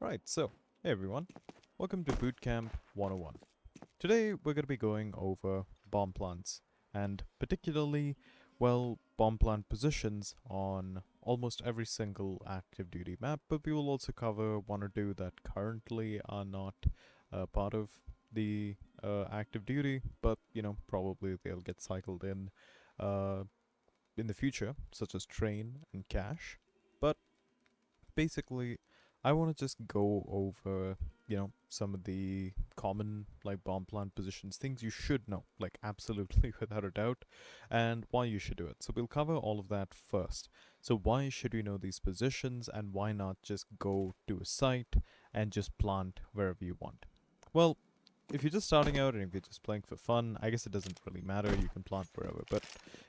Right, so, hey everyone, welcome to Bootcamp 101. Today we're going to be going over bomb plants, and particularly, well, bomb plant positions on almost every single active duty map, but we will also cover one or two that currently are not part of the active duty, but probably they'll get cycled uh, in the future, such as train and cache. But basically, I want to just go over, some of the common like bomb plant positions, things you should know, like absolutely without a doubt, and why you should do it. So we'll cover all of that first. So why should you know these positions, and why not just go to a site and just plant wherever you want? Well, if you're just starting out and if you're just playing for fun, I guess it doesn't really matter. You can plant wherever. But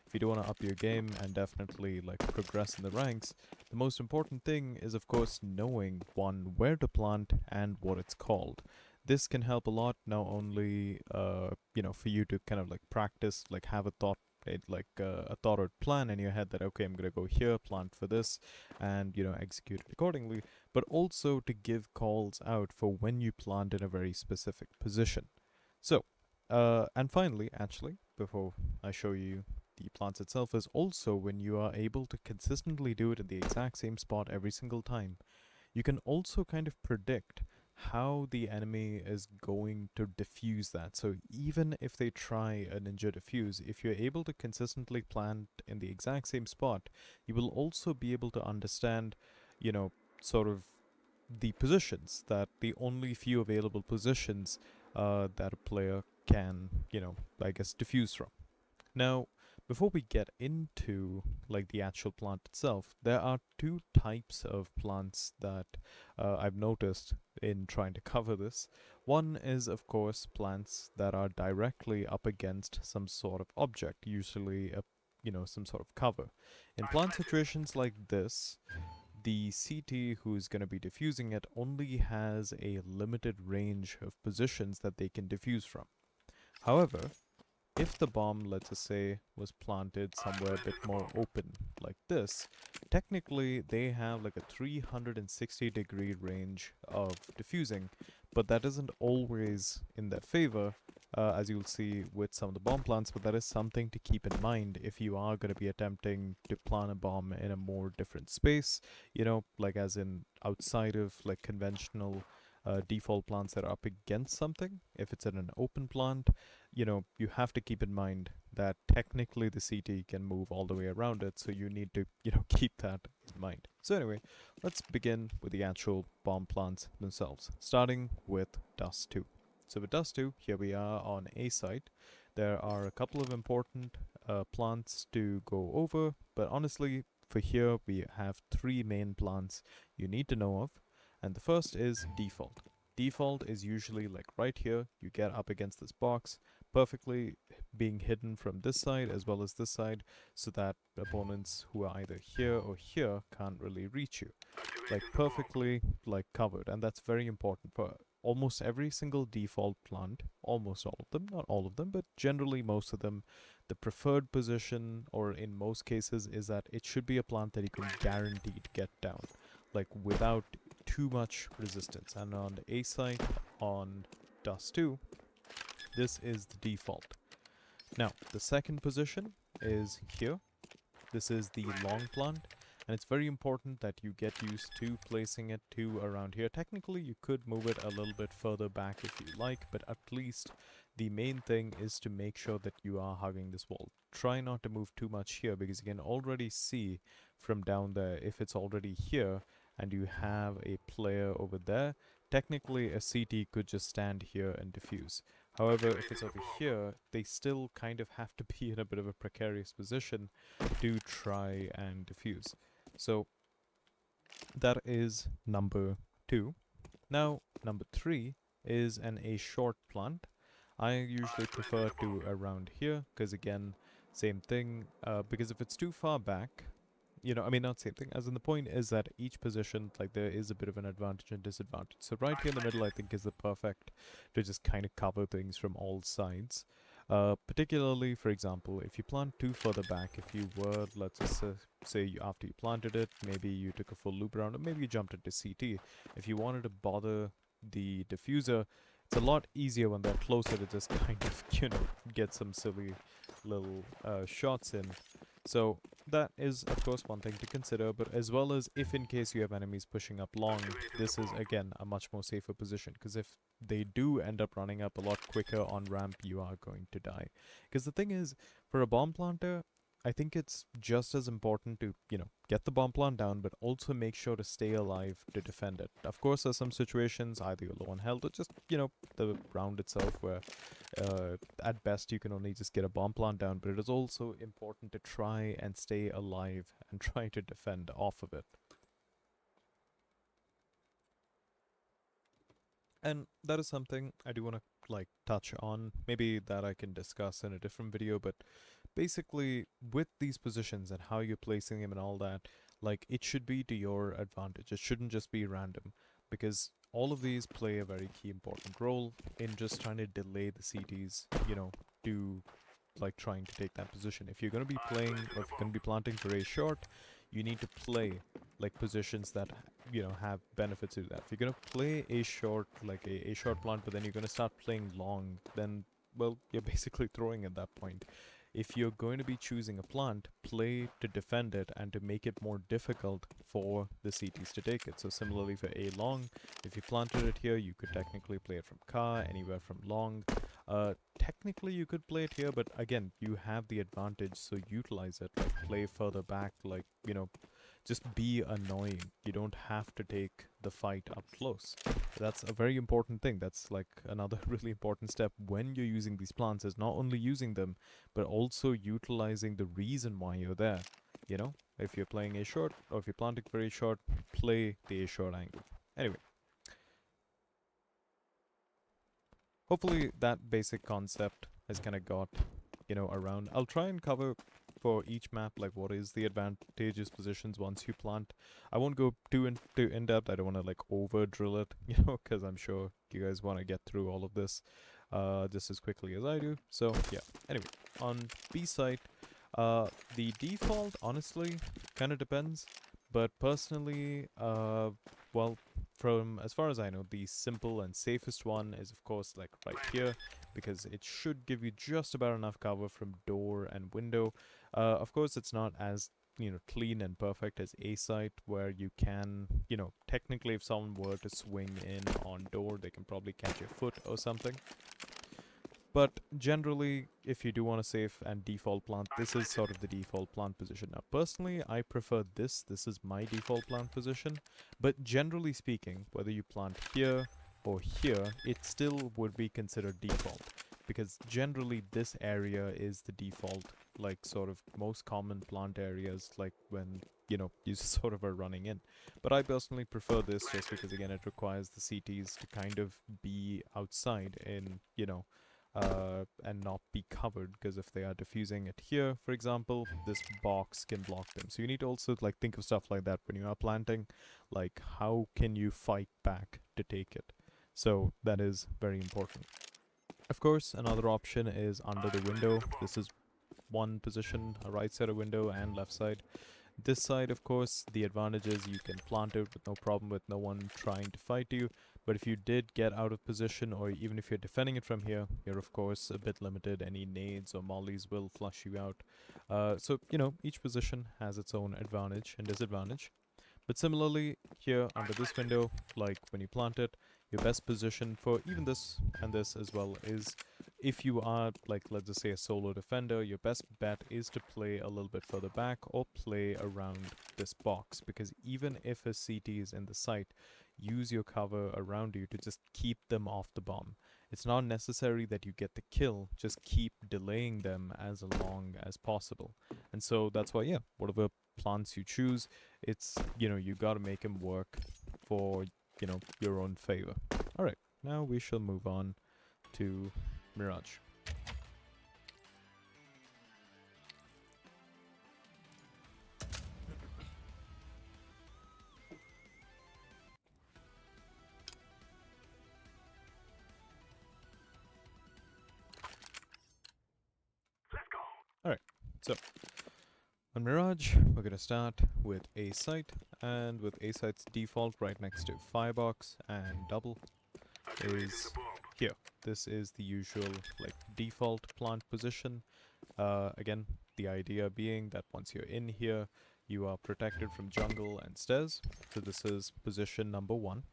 if you do want to up your game and definitely like progress in the ranks, the most important thing is of course knowing one where to plant and what it's called. This can help a lot, not only for you to kind of like practice, like have a thought a thought or plan in your head that okay, I'm gonna go here, plant for this, and execute it accordingly, but also to give calls out for when you plant in a very specific position. So, and finally, actually, before I show you the plants itself, is also when you are able to consistently do it at the exact same spot every single time, you can also kind of predict how the enemy is going to diffuse that. So even if they try a ninja diffuse, if you're able to consistently plant in the exact same spot, you will also be able to understand, you know, sort of the positions, that the only few available positions that a player can, I guess, diffuse from. Now, before we get into like the actual plant itself, there are two types of plants that I've noticed in trying to cover this. One is, of course, plants that are directly up against some sort of object, usually some sort of cover. In plant situations like this, the CT who's going to be diffusing it only has a limited range of positions that they can diffuse from. However, if the bomb, let's just say, was planted somewhere a bit more open, like this, technically they have like a 360-degree range of diffusing, but that isn't always in their favor, as you'll see with some of the bomb plants, but that is something to keep in mind if you are going to be attempting to plant a bomb in a more different space, like as in outside of like conventional default plants that are up against something. If it's in an open plant, you have to keep in mind that technically the CT can move all the way around it, so you need to, keep that in mind. So anyway, let's begin with the actual bomb plants themselves, starting with Dust 2. So with Dust 2, here we are on a site. There are a couple of important plants to go over, but honestly, for here we have three main plants you need to know of, and the first is Default. Default is usually like right here, you get up against this box, perfectly being hidden from this side as well as this side, so that opponents who are either here or here can't really reach you, like perfectly like covered. And that's very important for almost every single default plant, almost all of them, not all of them, but generally most of them. The preferred position, or in most cases, is that it should be a plant that you can guaranteed get down, like without too much resistance. And on the A side, on Dust 2, this is the default. Now, the second position is here. This is the long plant, and it's very important that you get used to placing it to around here. Technically, you could move it a little bit further back if you like, but at least the main thing is to make sure that you are hugging this wall. Try not to move too much here, because you can already see from down there, if it's already here and you have a player over there, technically a CT could just stand here and diffuse. However, if it's over here, they still kind of have to be in a bit of a precarious position to try and diffuse. So that is number 2. Now, number 3 is an A short plant. I usually prefer to around here, because again, same thing, because if it's too far back, I mean, not same thing, as in the point is that each position, like there is a bit of an advantage and disadvantage. So right here in the middle, I think is the perfect to just kind of cover things from all sides. Particularly, for example, if you plant too further back, if you were, let's just say after you planted it, maybe you took a full loop around, or maybe you jumped into CT. If you wanted to bother the diffuser, it's a lot easier when they're closer to just kind of, get some silly little shots in. So that is, of course, one thing to consider, but as well as if in case you have enemies pushing up long, this is, again, a much more safer position, because if they do end up running up a lot quicker on ramp, you are going to die. Because the thing is, for a bomb planter, I think it's just as important to, get the bomb plant down, but also make sure to stay alive to defend it. Of course, there's some situations, either you're low on health or just, the round itself, where at best you can only just get a bomb plant down, but it is also important to try and stay alive and try to defend off of it. And that is something I do want to touch on. Maybe that I can discuss in a different video, but basically with these positions and how you're placing them and all that, it should be to your advantage. It shouldn't just be random, because all of these play a very key important role in just trying to delay the CTs, to trying to take that position. If you're going to be playing, or if you're going to be planting for a short, you need to play positions that have benefits to that. If you're going to play a short, a short plant, but then you're going to start playing long, then, well, you're basically throwing at that point. If you're going to be choosing a plant, play to defend it and to make it more difficult for the CTs to take it. So similarly for A long, if you planted it here, you could technically play it from car, anywhere from long. Technically you could play it here, but again, you have the advantage, so utilize it. Play further back, just be annoying. You don't have to take the fight up close. That's a very important thing. That's another really important step when you're using these plants, is not only using them, but also utilizing the reason why you're there. If you're playing a short, or if you're planting for a short, play the a short angle. Anyway. Hopefully that basic concept has kind of got, around. I'll try and cover for each map, what is the advantageous positions once you plant. I won't go too in-depth. I don't want to over drill it, because I'm sure you guys want to get through all of this just as quickly as I do. So yeah, anyway, on B site, the default honestly kind of depends, but personally, well, from as far as I know, the simple and safest one is of course right here, because it should give you just about enough cover from door and window. Of course, it's not as clean and perfect as A site, where you can, technically if someone were to swing in on door, they can probably catch your foot or something. But generally, if you do want a safe and default plant, this is sort of the default plant position. Now, personally, I prefer this. This is my default plant position. But generally speaking, whether you plant here or here, it still would be considered default. Because generally, this area is the default, sort of most common plant areas, when, you sort of are running in. But I personally prefer this just because, again, it requires the CTs to kind of be outside in, and not be covered, because if they are diffusing it here, for example, this box can block them. So you need to also think of stuff like that when you are planting, how can you fight back to take it. So that is very important. Of course, another option is under the window. This is one position, a right side of window and left side. This side, of course, the advantage is you can plant it with no problem, with no one trying to fight you. But if you did get out of position, or even if you're defending it from here, you're of course a bit limited. Any nades or mollies will flush you out. So, each position has its own advantage and disadvantage. But similarly, here under this window, when you plant it, your best position for even this and this as well is, if you are, let's just say a solo defender, your best bet is to play a little bit further back or play around this box, because even if a CT is in the site, use your cover around you to just keep them off the bomb. It's not necessary that you get the kill, just keep delaying them as long as possible. And so that's why, yeah, whatever plants you choose, it's, you gotta make them work for, your own favor. Alright, now we shall move on to Mirage. So on Mirage, we're going to start with A site, and with A site's default right next to firebox and double is here. This is the usual like default plant position. Again, the idea being that once you're in here, you are protected from jungle and stairs. So this is position number 1.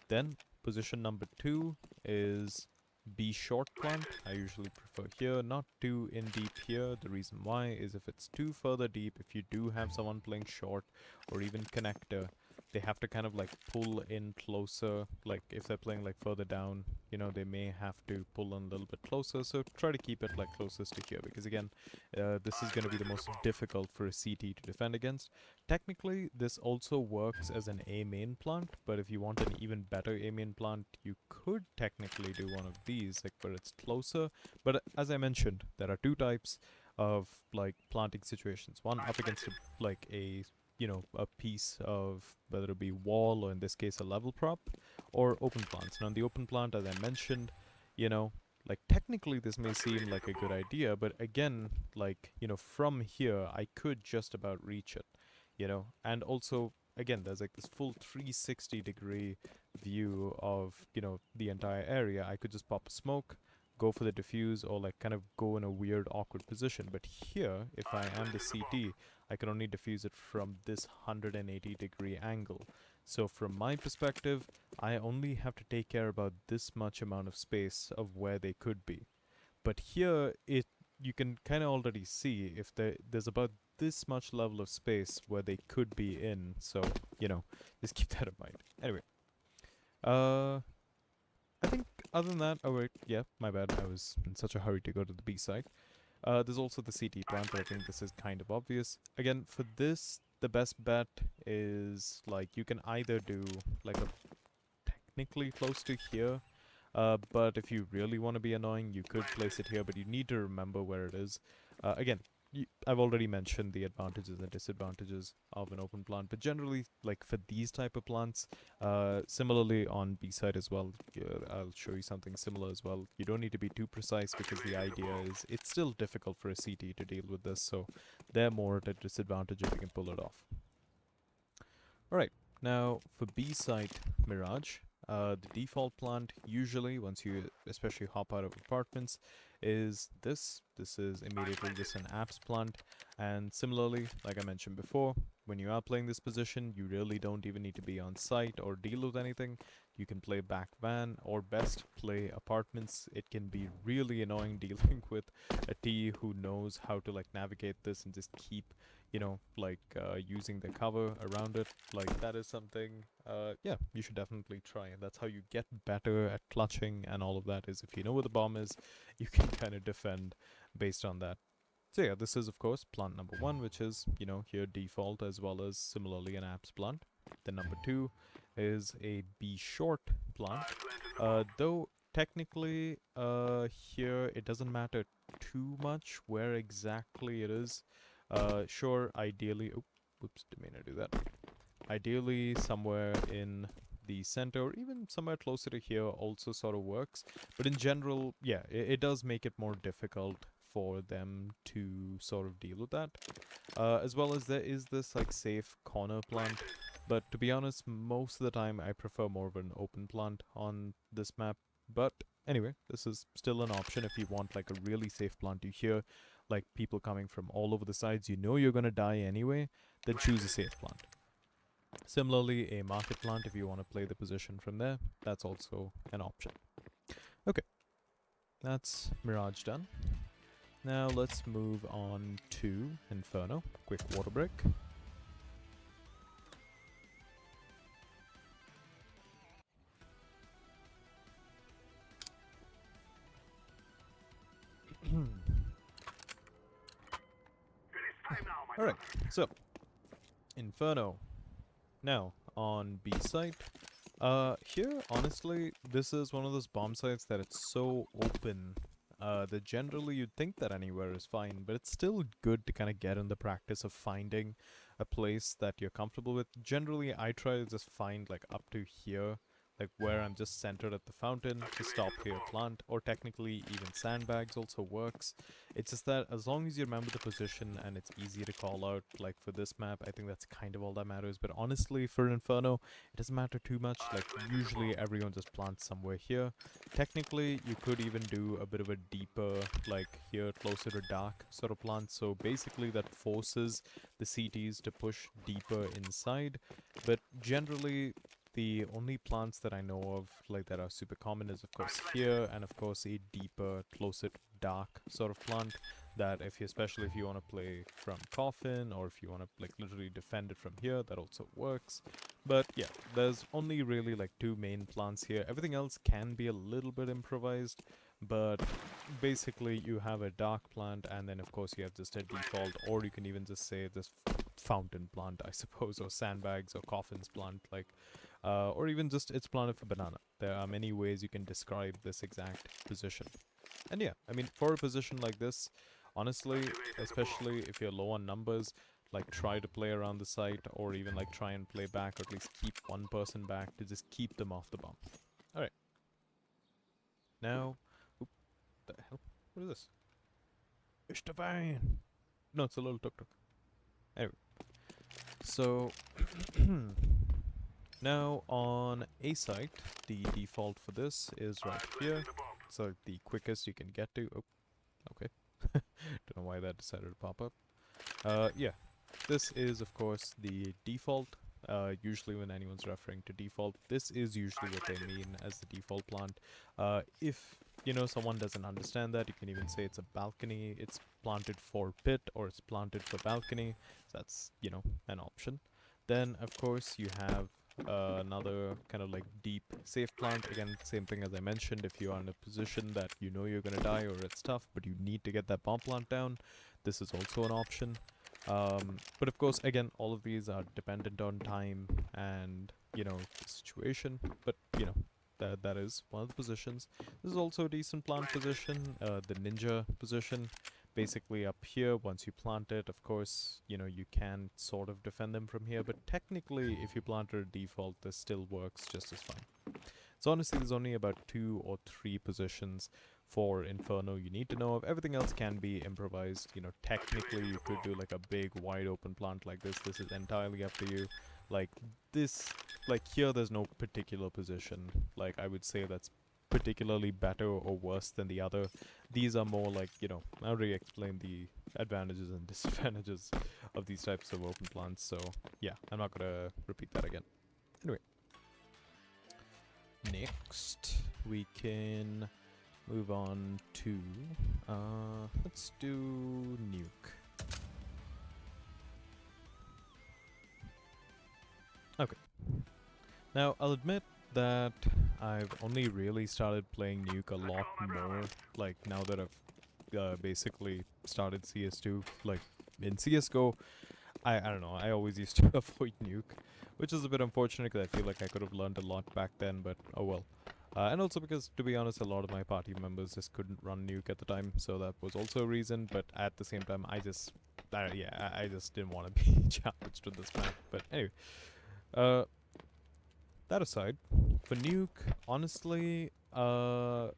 Then position number 2 is B short plant. I usually prefer here, not too in deep here. The reason why is if it's too further deep, if you do have someone playing short or even connector, they have to kind of like pull in closer. Like if they're playing like further down, you know, they may have to pull in a little bit closer. So try to keep it like closest to here, because again, this is going to be the most difficult for a CT to defend against. Technically, this also works as an A main plant, but if you want an even better A main plant, you could technically do one of these, like where it's closer. But as I mentioned, there are two types of like planting situations. One up against like a you know, a piece of whether it be wall or in this case a level prop, or open plants. Now on the open plant, as I mentioned, you know, like technically this may seem like a good idea, but again, like, you know, from here I could just about reach it, you know, and also again there's like this full 360-degree view of, you know, the entire area. I could just pop a smoke, go for the diffuse, or like kind of go in a weird awkward position. But here, if I am the CT, I can only diffuse it from this 180-degree angle. So from my perspective, I only have to take care about this much amount of space of where they could be. But here, you can kind of already see if there's about this much level of space where they could be in. So, you know, just keep that in mind. Anyway, I think other than that, oh wait, yeah, my bad, I was in such a hurry to go to the B side. There's also the CT plant, but I think this is kind of obvious. Again, for this, the best bet is, like, you can either do, like, a technically close to here, but if you really want to be annoying, you could place it here, but you need to remember where it is. Again, I've already mentioned the advantages and disadvantages of an open plant, but generally, like for these type of plants, similarly on B side as well, I'll show you something similar as well. You don't need to be too precise, because the idea is it's still difficult for a CT to deal with this, so they're more at a disadvantage if you can pull it off. Alright, now for B side Mirage, the default plant usually, once you especially hop out of apartments, is this. This is immediately just an apps plant, and similarly, like I mentioned before, when you are playing this position, you really don't even need to be on site or deal with anything. You can play back van, or best play apartments. It can be really annoying dealing with a T who knows how to like navigate this and just keep, you know, like using the cover around it. Like that is something, yeah, you should definitely try. And that's how you get better at clutching and all of that, is if you know where the bomb is, you can kind of defend based on that. So yeah, this is of course plant number 1, which is, you know, here default, as well as similarly an apps plant. Then number 2 is a B short plant. Though technically here it doesn't matter too much where exactly it is. Sure, ideally, whoops, didn't mean to do that. Ideally, somewhere in the center, or even somewhere closer to here, also sort of works. But in general, yeah, it does make it more difficult for them to sort of deal with that. As well as there is this like safe corner plant. But to be honest, most of the time I prefer more of an open plant on this map. But anyway, this is still an option if you want like a really safe plant. You hear like people coming from all over the sides, you know you're gonna die anyway, then choose a safe plant. Similarly, a market plant, if you want to play the position from there, that's also an option. Okay, that's Mirage done. Now let's move on to Inferno. Quick water break. Alright, so Inferno. Now, on B site, here, honestly, this is one of those bomb sites that it's so open that generally you'd think that anywhere is fine, but it's still good to kind of get in the practice of finding a place that you're comfortable with. Generally, I try to just find like up to here like where I'm just centered at the fountain, just stop here, plant, or technically even sandbags also works. It's just that as long as you remember the position and it's easy to call out, like for this map, I think that's kind of all that matters. But honestly, for Inferno, it doesn't matter too much. Like usually everyone just plants somewhere here. Technically, you could even do a bit of a deeper, like here, closer to dark sort of plant. So basically that forces the CTs to push deeper inside. But generally, the only plants that I know of like that are super common is of course here, and of course a deeper, closer to dark sort of plant that if you, especially if you want to play from coffin or if you want to like literally defend it from here, that also works. But yeah, there's only really like two main plants here. Everything else can be a little bit improvised, but basically you have a dark plant and then of course you have just a default, or you can even just say this fountain plant, I suppose, or sandbags or coffins plant, like or even just it's planted for banana. There are many ways you can describe this exact position. And yeah, I mean, for a position like this, honestly, especially if you're low on numbers, like try to play around the site or even like try and play back, or at least keep one person back to just keep them off the bomb. Alright. Now, oop, the hell? What is this? It's the van! No, it's a little tuk-tuk. Anyway. So, now on A site, the default for this is right here. So the quickest you can get to. Oh, okay. Don't know why that decided to pop up. Yeah, this is of course the default. Usually when anyone's referring to default, this is usually what they mean as the default plant. If you know someone doesn't understand that, you can even say it's a balcony, it's planted for pit, or it's planted for balcony. So that's, you know, an option. Then of course you have another kind of like deep safe plant. Again, same thing as I mentioned, if you are in a position that you know you're gonna die or it's tough but you need to get that bomb plant down, this is also an option. But of course, again, all of these are dependent on time and, you know, the situation, but you know, that is one of the positions. This is also a decent plant position, the ninja position. Basically up here, once you plant it, of course, you know, you can sort of defend them from here, but technically if you plant a default, this still works just as fine. So honestly, there's only about 2 or 3 positions for Inferno you need to know of. Everything else can be improvised. You know, technically you could do like a big wide open plant like this. This is entirely up to you. Like this, like here there's no particular position. Like I would say that's particularly better or worse than the other. These are more like, you know, I already explained the advantages and disadvantages of these types of open plants, so yeah, I'm not gonna repeat that again. Anyway. Next, we can move on to, let's do nuke. Okay. Now, I'll admit that I've only really started playing nuke a lot more, like, now that I've basically started CS2. Like, in CSGO, I don't know, I always used to avoid nuke, which is a bit unfortunate because I feel like I could have learned a lot back then, but oh well. And also because, to be honest, a lot of my party members just couldn't run nuke at the time, so that was also a reason, but at the same time, I just didn't want to be challenged with this map. But anyway, that aside, for nuke, honestly, I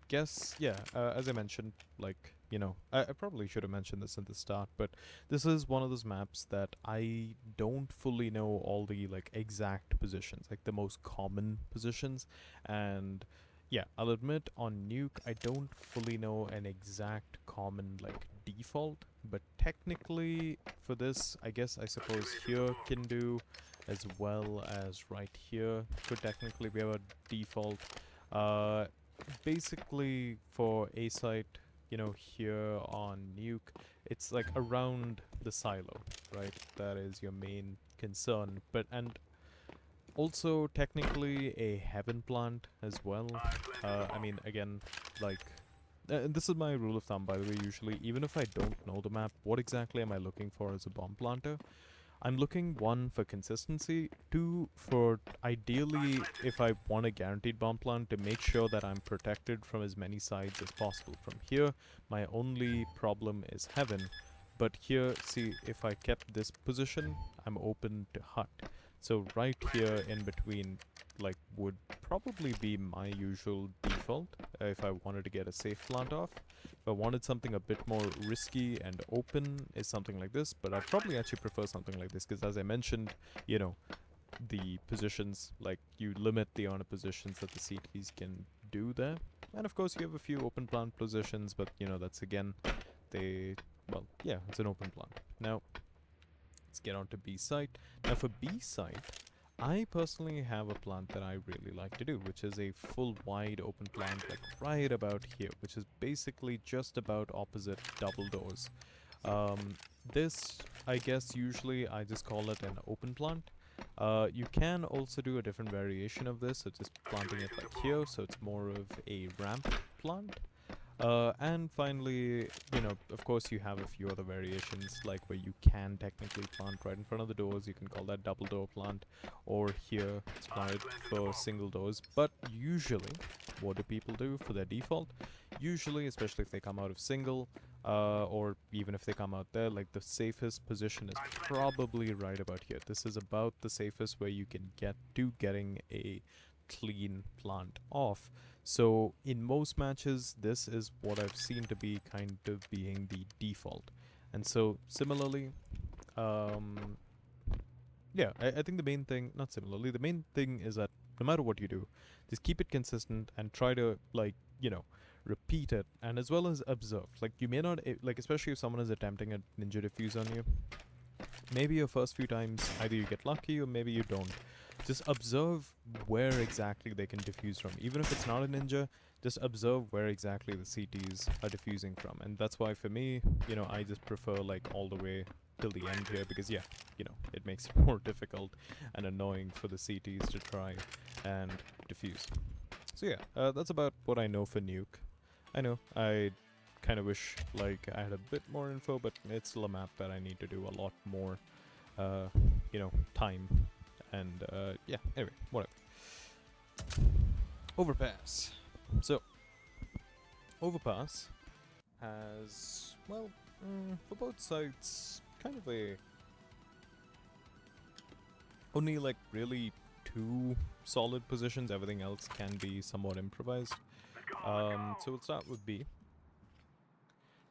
guess, yeah, as I mentioned, like, you know, I probably should have mentioned this at the start, but this is one of those maps that I don't fully know all the, like, exact positions, like the most common positions, and yeah, I'll admit on nuke, I don't fully know an exact common, like, default, but technically for this, I guess I suppose here can do, as well as right here could technically be our default. Basically for A site, you know, here on nuke, it's like around the silo, right? That is your main concern, but and also technically a heaven plant as well. I mean, again, like, this is my rule of thumb, by the way. Usually, even if I don't know the map, what exactly am I looking for as a bomb planter? I'm looking, 1, for consistency, 2, for ideally, if I want a guaranteed bomb plant, to make sure that I'm protected from as many sides as possible. From here, my only problem is heaven, but here, see, if I kept this position, I'm open to hut. So right here in between like would probably be my usual default if I wanted to get a safe plant off. If I wanted something a bit more risky and open, is something like this, but I'd probably actually prefer something like this because, as I mentioned, you know, the positions, like you limit the amount of positions that the CTs can do there. And of course you have a few open plant positions, but you know, that's again, well, yeah, it's an open plant. Now, let's get on to B site. Now for B site, I personally have a plant that I really like to do, which is a full wide open plant, like right about here, which is basically just about opposite double doors. This, I guess, usually I just call it an open plant. You can also do a different variation of this, so just planting it like here, so it's more of a ramp plant. And finally, you know, of course you have a few other variations, like where you can technically plant right in front of the doors. You can call that double door plant, or here it's planted for single doors. But usually, what do people do for their default? Usually, especially if they come out of single, or even if they come out there, like the safest position is probably right about here. This is about the safest where you can get to getting a clean plant off. So in most matches, this is what I've seen to be kind of being the default. And so similarly, yeah, I think the main thing, not similarly, the main thing is that no matter what you do, just keep it consistent and try to, like, you know, repeat it, and as well as observe. Like, you may not, like, especially if someone is attempting a ninja defuse on you, maybe your first few times, either you get lucky or maybe you don't. Just observe where exactly they can diffuse from. Even if it's not a ninja, just observe where exactly the CTs are diffusing from. And that's why for me, you know, I just prefer like all the way till the end here, because yeah, you know, it makes it more difficult and annoying for the CTs to try and diffuse. So yeah, that's about what I know for Nuke. I know, I kind of wish like I had a bit more info, but it's still a map that I need to do a lot more, you know, time. And yeah, anyway, whatever. Overpass. So, Overpass has, well, for both sides, kind of a only like really two solid positions. Everything else can be somewhat improvised. So we'll start with B.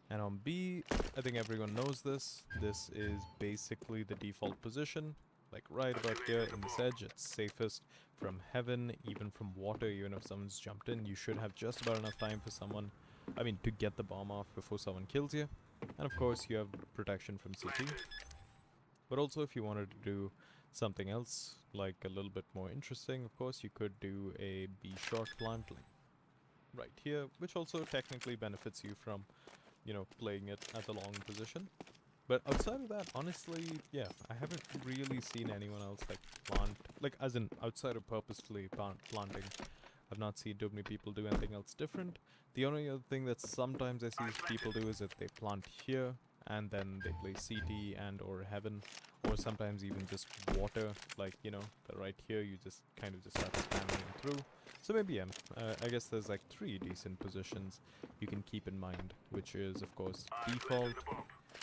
And on B, I think everyone knows this. This is basically the default position. Like right about here in this edge, it's safest from heaven, even from water. Even if someone's jumped in, you should have just about enough time for someone, I mean, to get the bomb off before someone kills you. And of course, you have protection from CT. But also, if you wanted to do something else, like a little bit more interesting, of course, you could do a B short plant, like right here, which also technically benefits you from, you know, playing it at the long position. But outside of that, honestly, yeah, I haven't really seen anyone else like plant, like as in outside of purposefully planting. I've not seen too many people do anything else different. The only other thing that sometimes I see people do is that they plant here and then they play CT and or heaven, or sometimes even just water, like, you know, right here you just kind of just start spamming them through. So maybe yeah, I guess there's like 3 decent positions you can keep in mind, which is of course default,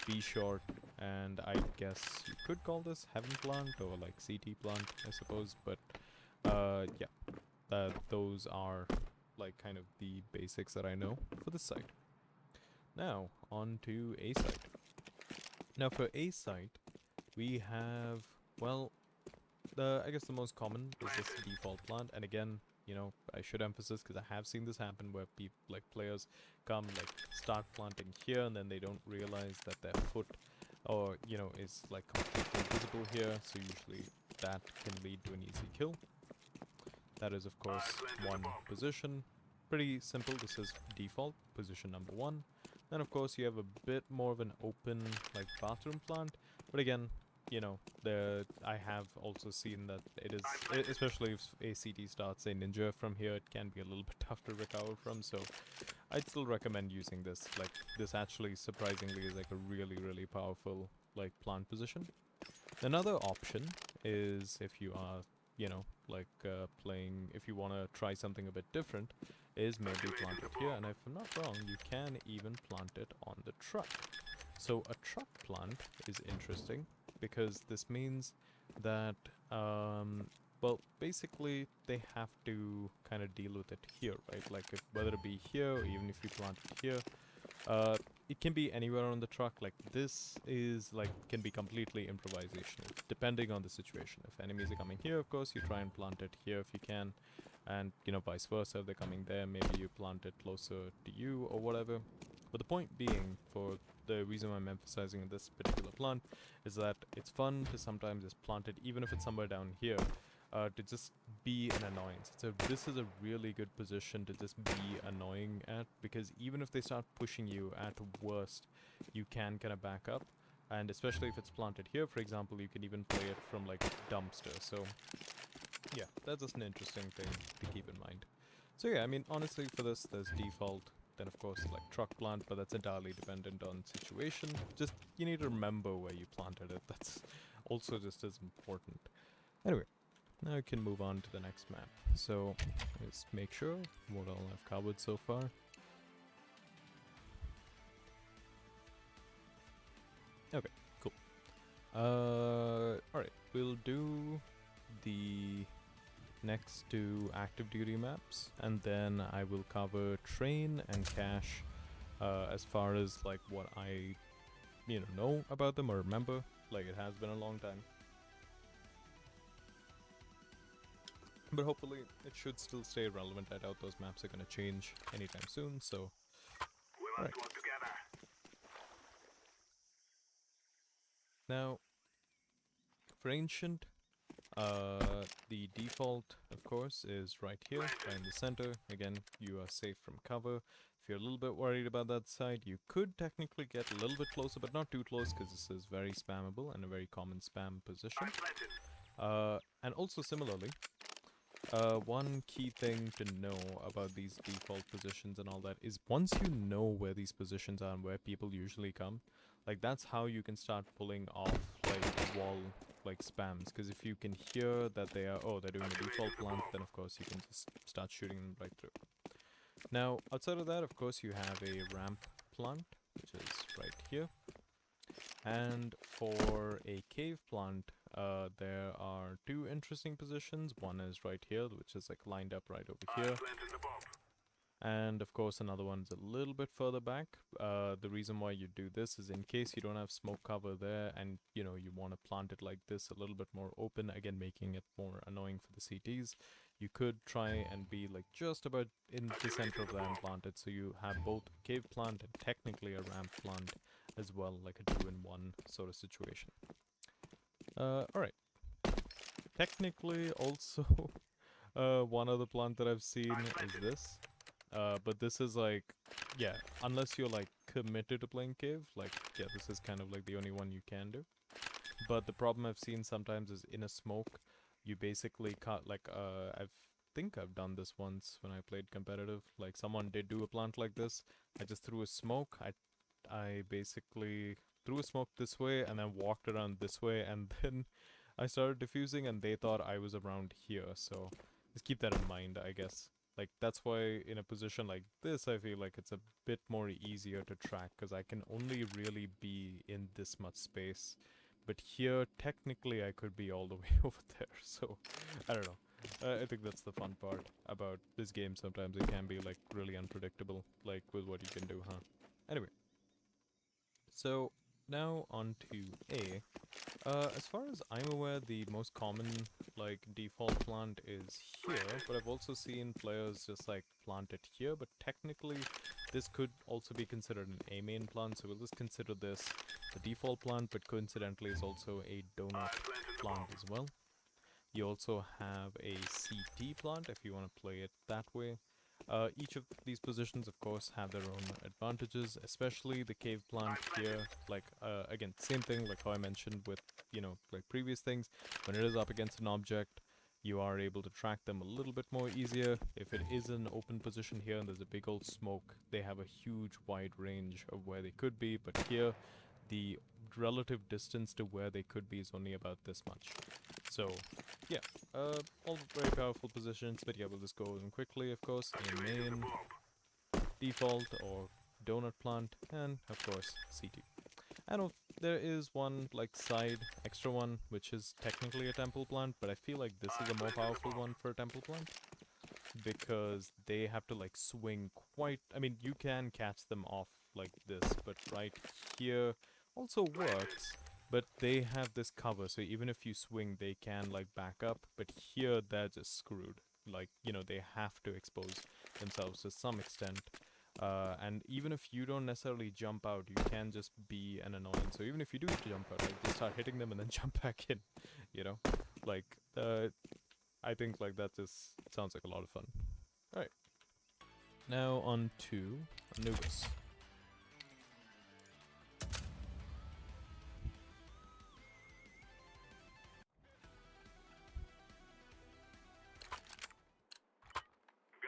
B short, and I guess you could call this heaven plant or like CT plant, I suppose, but yeah, those are like kind of the basics that I know for this site. Now, on to A site. Now for A site, we have, well, I guess the most common is this default plant, and again, you know, I should emphasize because I have seen this happen where people, like players, come like start planting here and then they don't realize that their foot, or you know, is like completely visible here. So usually that can lead to an easy kill. That is of course one position. Pretty simple. This is default position number 1. Then of course you have a bit more of an open like bathroom plant, but again, you know, I have also seen that it is, especially if a CT starts a ninja from here, it can be a little bit tough to recover from, so I'd still recommend using this. Like, this actually surprisingly is like a really, really powerful like plant position. Another option is if you are, you know, like playing, if you want to try something a bit different, is maybe plant it here, and if I'm not wrong, you can even plant it on the truck. So a truck plant is interesting, because this means that Well, basically, they have to kind of deal with it here, right? Like, if, whether it be here, or even if you plant it here, uh, it can be anywhere on the truck. Like, this is, like, can be completely improvisational, depending on the situation. If enemies are coming here, of course, you try and plant it here if you can. And, you know, vice versa, if they're coming there, maybe you plant it closer to you or whatever. But the point being, for the reason why I'm emphasizing this particular plant, is that it's fun to sometimes just plant it, even if it's somewhere down here, to just be an annoyance. So this is a really good position to just be annoying at, because even if they start pushing you at worst, you can kind of back up. And especially if it's planted here, for example, you can even play it from like dumpster. So yeah, that's just an interesting thing to keep in mind. So yeah, I mean, honestly, for this, there's default, then of course like truck plant, but that's entirely dependent on situation. Just, you need to remember where you planted it. That's also just as important. Anyway, now we can move on to the next map. So let's make sure what all I've covered so far. Okay, cool. Alright, we'll do the next two active duty maps, and then I will cover train and cache as far as like what I know about them or remember. Like, it has been a long time, but hopefully it should still stay relevant. I doubt those maps are going to change anytime soon, so alright. Now for ancient, the default, of course, is right here, right in the center. Again, you are safe from cover. If you're a little bit worried about that side, you could technically get a little bit closer, but not too close, because this is very spammable and a very common spam position. And also similarly, one key thing to know about these default positions and all that is once you know where these positions are and where people usually come, like that's how you can start pulling off like wall like spams, because if you can hear that they are, oh, they're doing the default plant, then of course you can just start shooting them right through. Now outside of that, of course, you have a ramp plant, which is right here. And for a cave plant, there are two interesting positions. One is right here, which is like lined up right over here. And of course another one's a little bit further back. The reason why you do this is in case you don't have smoke cover there and you want to plant it like this, a little bit more open, again making it more annoying for the CTs. You could try and be like just about in the center of that and plant it, so you have both a cave plant and technically a ramp plant as well, like a 2-in-1 sort of situation. Alright. Technically also, one other plant that I've seen is this. But this is like, yeah, unless you're like committed to playing cave, like, yeah, this is kind of like the only one you can do. But the problem I've seen sometimes is in a smoke, you basically can't, like, think I've done this once when I played competitive. Like, someone did do a plant like this. I just threw a smoke. I basically threw a smoke this way and then walked around this way, and then I started diffusing and they thought I was around here. So just keep that in mind, I guess. Like, that's why in a position like this, I feel like it's a bit more easier to track, because I can only really be in this much space. But here, technically, I could be all the way over there, so I don't know. I think that's the fun part about this game. Sometimes it can be, like, really unpredictable, like, with what you can do, huh? Anyway. So, now on to A. As far as I'm aware, the most common, like, default plant is here, but I've also seen players just, like, plant it here, but technically, this could also be considered an A main plant, so we'll just consider this the default plant, but coincidentally is also a donut plant as well. You also have a CT plant if you want to play it that way. Each of these positions, of course, have their own advantages, especially the cave plant here. Like, again, same thing like how I mentioned with, like previous things. When it is up against an object, you are able to track them a little bit more easier. If it is an open position here and there's a big old smoke, they have a huge wide range of where they could be, but here, the relative distance to where they could be is only about this much. So, yeah, all very powerful positions, but yeah, we'll just go over them quickly, of course. A main, default, or donut plant, and, of course, CT. And there is one like side extra one which is technically a temple plant, but I feel like this is a more powerful one for a temple plant because they have to like swing quite. I mean, you can catch them off like this, but right here also works. But they have this cover, so even if you swing, they can like back up. But here, they're just screwed. Like, you know, they have to expose themselves to some extent. And even if you don't necessarily jump out, you can just be an annoyance. So even if you do jump out, like, just start hitting them and then jump back in, you know? Like, I think like that just sounds like a lot of fun. Alright. Now on to Anubis.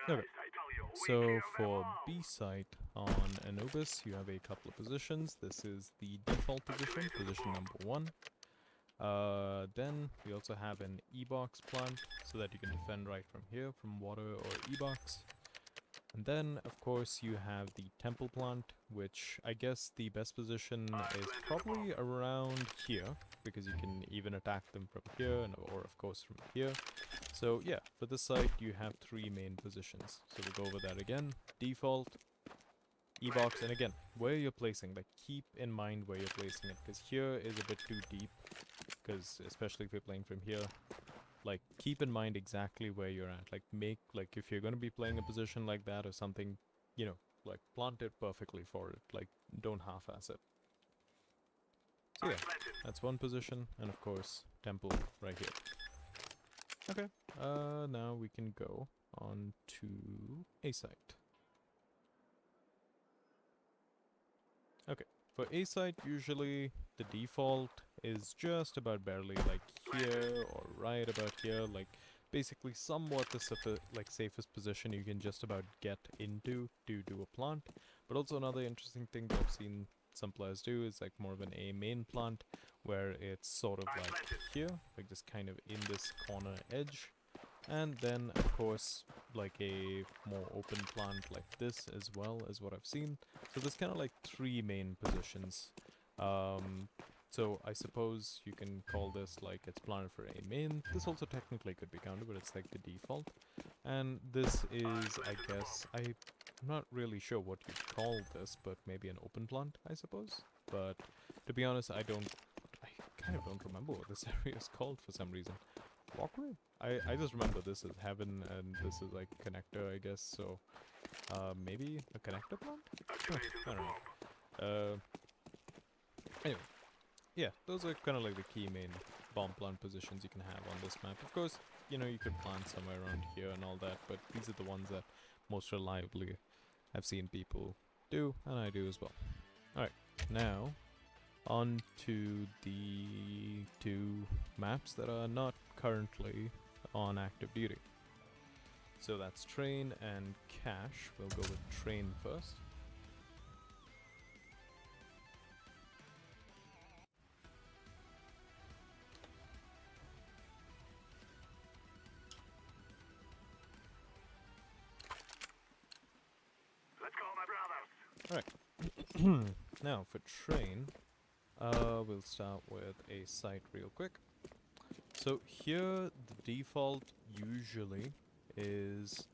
Okay. So for B site on Anubis, you have a couple of positions. This is the default position, position number 1. Then we also have an E-box plant, so that you can defend right from here, from water or E-box. And then, of course, you have the temple plant, which I guess the best position is probably around here, because you can even attack them from here, or of course from here. So yeah, for this site you have 3 main positions. So we'll go over that again. Default, E-box, and again, where you're placing, like keep in mind where you're placing it, because here is a bit too deep, because especially if you're playing from here, like keep in mind exactly where you're at. Like if you're going to be playing a position like that or something, you know, like plant it perfectly for it. Like don't half-ass it. So yeah, that's one position, and of course temple right here. Okay, now we can go on to A site. Okay, for A site, usually the default is just about barely like here or right about here, like basically somewhat the safest position you can just about get into to do a plant. But also another interesting thing that I've seen some players do is like more of an A main plant, where it's sort of like here, like just kind of in this corner edge. And then, of course, like a more open plant like this as well as what I've seen. So there's kind of like 3 main positions. So I suppose you can call this like it's planted for a main. This also technically could be counted, but it's like the default. And this is, I guess, I'm not really sure what you'd call this, but maybe an open plant, I suppose. But to be honest, I kind of don't remember what this area is called for some reason. Walkway? I just remember this is heaven and this is like connector, I guess, so maybe a connector plant? Huh, I don't know. Anyway, yeah, those are kind of like the key main bomb plant positions you can have on this map. Of course, you know, you could plant somewhere around here and all that, but these are the ones that most reliably I've seen people do, and I do as well. Alright, now on to the 2 maps that are not currently on active duty. So that's train and cache. We'll go with train first. Let's call my brothers. Alright. Now for train, we'll start with a site real quick. So here, the default usually is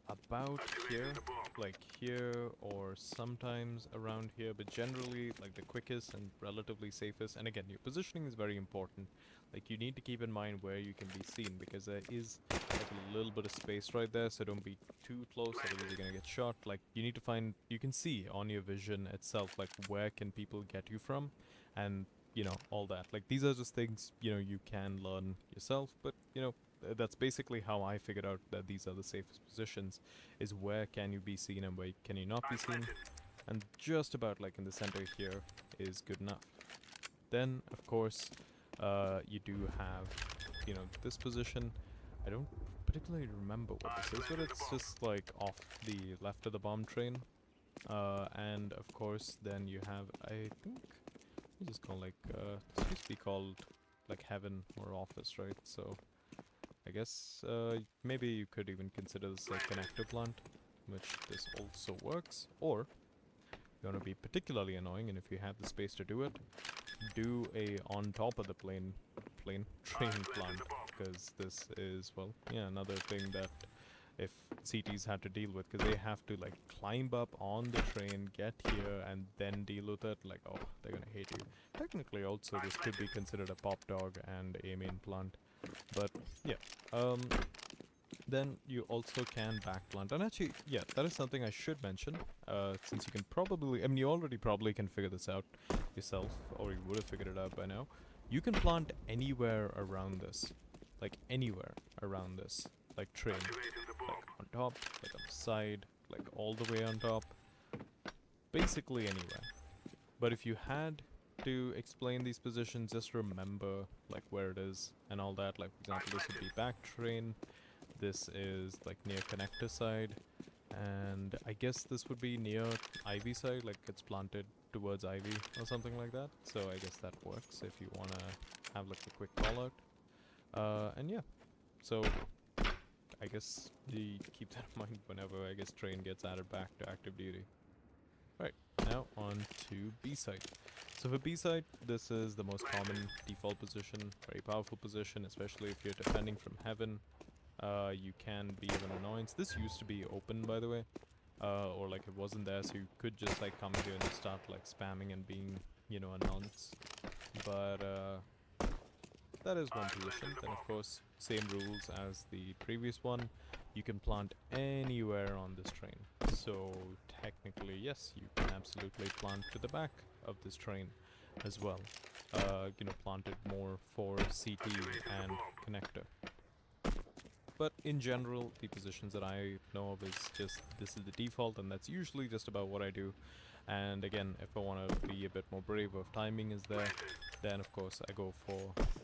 about here, like here, or sometimes around here, but generally like the quickest and relatively safest. And again, your positioning is very important. Like you need to keep in mind where you can be seen, because there is like a little bit of space right there, so don't be too close, otherwise you're gonna get shot. Like you need to find, you can see on your vision itself, like where can people get you from, and you know, all that. Like these are just things, you know, you can learn yourself, but you know, that's basically how I figured out that these are the safest positions, is where can you be seen and where can you not be seen, and just about like in the center here is good enough. Then of course you do have, you know, this position. I don't particularly remember what this is, but it's just like off the left of the bomb train. And of course then you have, I think we just call like this used to be called like heaven or office, right? So I guess maybe you could even consider this a connector plant, which this also works. Or you want to be particularly annoying, and if you have the space to do it, do a on top of the train plant, because this is, well, yeah, another thing that if CTs had to deal with, because they have to like climb up on the train, get here, and then deal with it. Like, oh, they're gonna hate you. Technically, also this could be considered a pop dog and a main plant, but yeah. Then you also can backplant, and actually, yeah, that is something I should mention. Since you can probably, I mean, you already probably can figure this out yourself, or you would have figured it out by now. You can plant anywhere around this, like anywhere around this, like train, like on top, like on the side, like all the way on top, basically anywhere. But if you had to explain these positions, just remember like where it is and all that. Like, for example, this would be back train. This is like near connector side, and I guess this would be near Ivy side, like it's planted towards Ivy or something like that. So I guess that works if you wanna have like a quick call out. And yeah, so I guess you keep that in mind whenever I guess train gets added back to active duty. Right, now on to B side. So for B side, this is the most common default position, very powerful position, especially if you're defending from heaven. You can be of an annoyance. This used to be open, by the way, or like it wasn't there, so you could just like come here and start like spamming and being, you know, a nonce. But that is one position. Then of course, same rules as the previous one. You can plant anywhere on this train. So technically, yes, you can absolutely plant to the back of this train as well. You know, plant it more for CT and connector. But in general, the positions that I know of is just, this is the default, and that's usually just about what I do. And again, if I want to be a bit more brave, or if timing is there, then of course I go for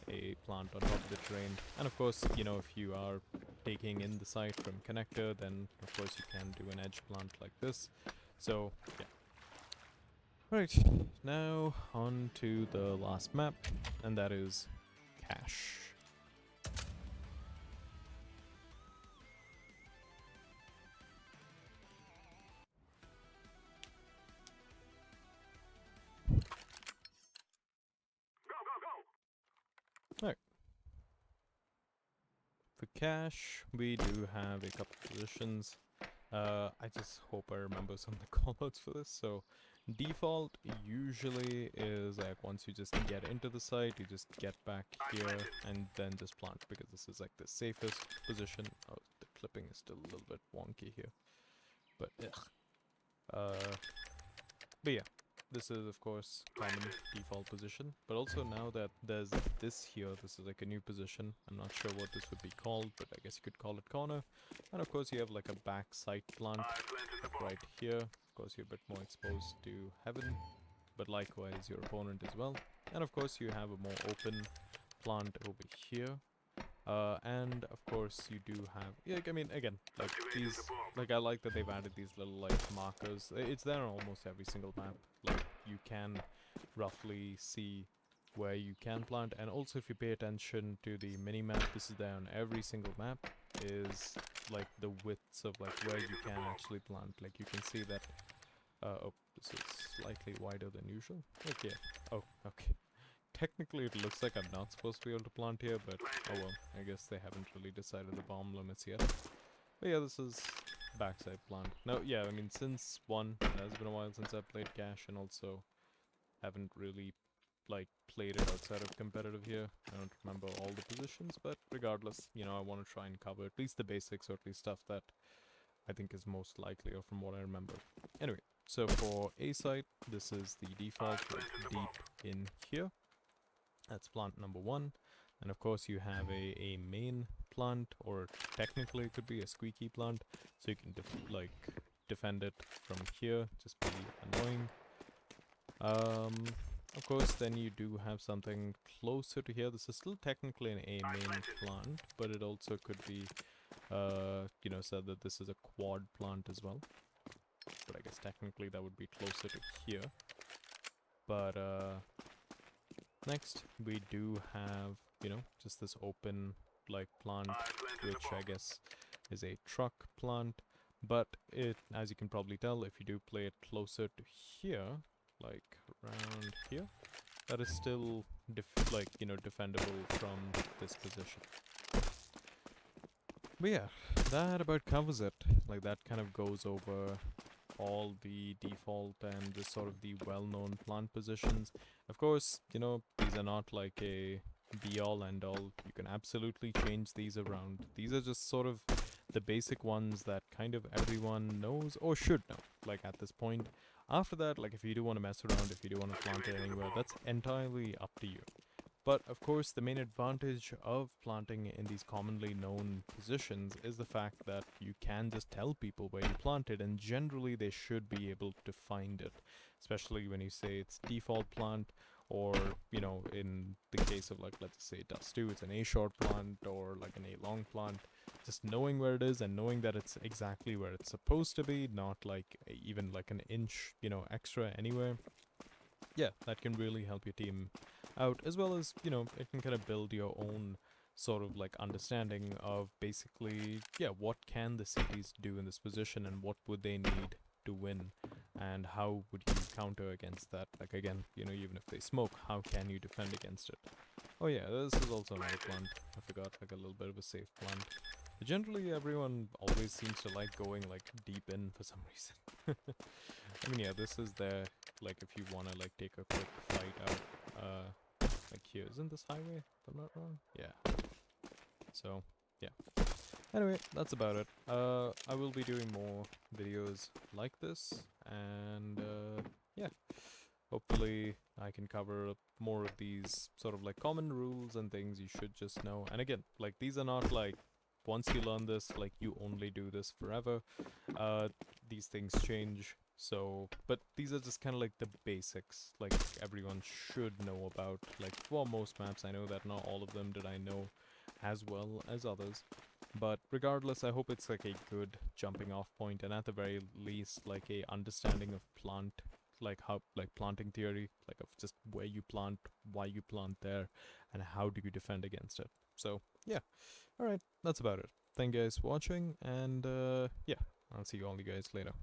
a plant on top of the train. And of course, you know, if you are taking in the site from connector, then of course you can do an edge plant like this. So yeah. Right, now on to the last map, and that is cache. Alright. For cache, we do have a couple positions. I just hope I remember some of the callouts for this. So, default usually is like once you just get into the site, you just get back here and then just plant, because this is like the safest position. Oh, the clipping is still a little bit wonky here. But, but yeah. This is of course common default position, but also now that there's this here, this is like a new position. I'm not sure what this would be called, but I guess you could call it corner. And of course you have like a back site plant right here. Of course you're a bit more exposed to heaven, but likewise your opponent as well. And of course you have a more open plant over here. And of course you do have, yeah, I mean, again, like these, like I like that they've added these little like markers. It's there on almost every single map. Like you can roughly see where you can plant, and also if you pay attention to the mini map, this is there on every single map, is like the widths of like where you can actually plant. Like you can see that, oh, this is slightly wider than usual. Okay, oh, okay. Technically it looks like I'm not supposed to be able to plant here, but oh well, I guess they haven't really decided the bomb limits yet. But yeah, this is backside plant. Now, yeah, I mean, since one, it has been a while since I played cache, and also haven't really, like, played it outside of competitive here. I don't remember all the positions, but regardless, you know, I want to try and cover at least the basics, or at least stuff that I think is most likely, or from what I remember. Anyway, so for A site, this is the default, like, deep in here. That's plant number 1. And of course you have a main plant, or technically it could be a squeaky plant, so you can defend it from here, just be annoying. Of course then you do have something closer to here. This is still technically a main plant, but it also could be, you know, said that this is a quad plant as well. But I guess technically that would be closer to here. But, next, we do have, you know, just this open, like, plant, which I guess is a truck plant. But it, as you can probably tell, if you do play it closer to here, like, around here, that is still defendable from this position. But yeah, that about covers it. Like that kind of goes over all the default and the sort of the well-known plant positions. Of course, these are not like a be-all end-all. You can absolutely change these around. These are just sort of the basic ones that kind of everyone knows or should know, like at this point. After that, like if you do want to mess around, if you do want to plant it anywhere, that's entirely up to you. But of course, the main advantage of planting in these commonly known positions is the fact that you can just tell people where you planted, and generally they should be able to find it. Especially when you say it's default plant, or in the case of like let's say dust 2, it's an A short plant or like an A long plant. Just knowing where it is and knowing that it's exactly where it's supposed to be, not like even like an inch, extra anywhere. Yeah, that can really help your team out, as well as, it can kind of build your own sort of like understanding of basically, yeah, what can the cities do in this position and what would they need to win, and how would you counter against that? Like again, even if they smoke, how can you defend against it? Oh yeah, this is also another plant. I forgot, like a little bit of a safe plant. But generally, everyone always seems to like going like deep in for some reason. I mean, yeah, this is there, like if you want to like take a quick flight out, like here, isn't this highway, if I'm not wrong? Yeah. So, yeah. Anyway, that's about it. I will be doing more videos like this, and, yeah. Hopefully, I can cover more of these sort of like common rules and things you should just know. And again, like these are not like, once you learn this, like you only do this forever. These things change. So, but these are just kind of like the basics, like everyone should know about. Like for most maps, I know that not all of them did I know as well as others. But regardless, I hope it's like a good jumping off point, and at the very least, like a understanding of plant, like how, like planting theory, like of just where you plant, why you plant there, and how do you defend against it. So, yeah. Alright, that's about it. Thank you guys for watching, and yeah, I'll see you all you guys later.